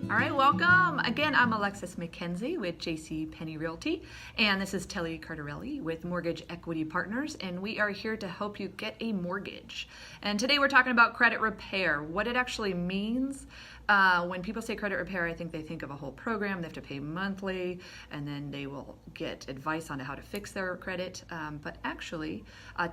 All right, welcome. Again, I'm Alexis McKenzie with JC Penney Realty, and this is Telly Cardarelli with Mortgage Equity Partners, and we are here to help you get a mortgage. And today we're talking about credit repair, what it actually means. When people say credit repair, I think they think of a whole program. They have to pay monthly, and then they will get advice on how to fix their credit. But actually,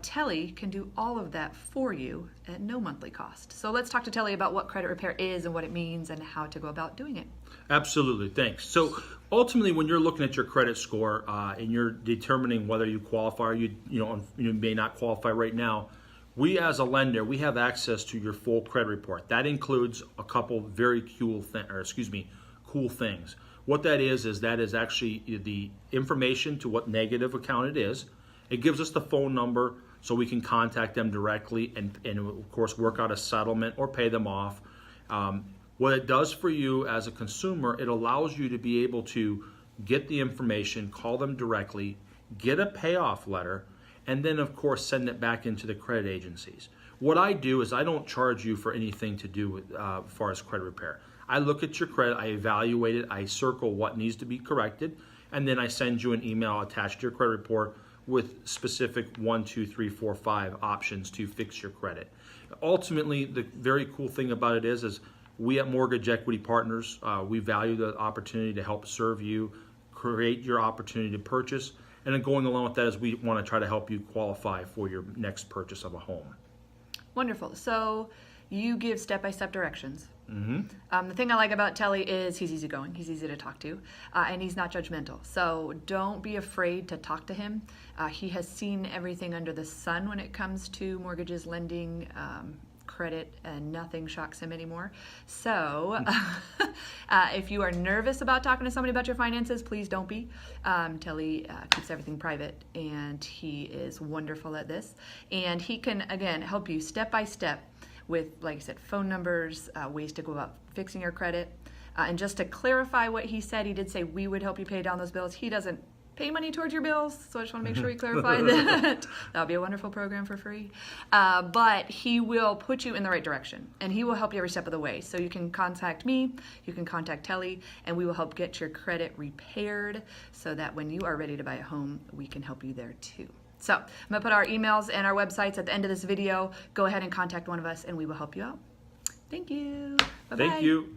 Telly can do all of that for you at no monthly cost. So let's talk to Telly about what credit repair is and what it means and how to go about doing it. Absolutely, thanks. So ultimately, when you're looking at your credit score and you're determining whether you qualify or you may not qualify right now, we as a lender, we have access to your full credit report. That includes a couple very cool things. What that is actually the information to what negative account it is. It gives us the phone number so we can contact them directly and of course work out a settlement or pay them off. What it does for you as a consumer, it allows you to be able to get the information, call them directly, get a payoff letter, and then of course send it back into the credit agencies. What I do is I don't charge you for anything to do with as far as credit repair. I look at your credit, I evaluate it, I circle what needs to be corrected, and then I send you an email attached to your credit report with specific 1, 2, 3, 4, 5 options to fix your credit. Ultimately, the very cool thing about it is we at Mortgage Equity Partners, we value the opportunity to help serve you, create your opportunity to purchase, and then going along with that is we want to try to help you qualify for your next purchase of a home. Wonderful. So you give step-by-step directions. Mm-hmm. The thing I like about Telly is he's easygoing, he's easy to talk to, and he's not judgmental. So don't be afraid to talk to him. He has seen everything under the sun when it comes to mortgages, lending, credit, and nothing shocks him anymore. So if you are nervous about talking to somebody about your finances, please don't be. Telly keeps everything private, and he is wonderful at this. And he can, again, help you step by step with, like I said, phone numbers, ways to go about fixing your credit. And just to clarify what he said, he did say we would help you pay down those bills. He doesn't pay money towards your bills, so I just want to make sure we clarify that. That'll be a wonderful program for free. But he will put you in the right direction, and he will help you every step of the way. So you can contact me, you can contact Telly, and we will help get your credit repaired so that when you are ready to buy a home, we can help you there too. So I'm going to put our emails and our websites at the end of this video. Go ahead and contact one of us, and we will help you out. Thank you. Bye-bye. Thank you.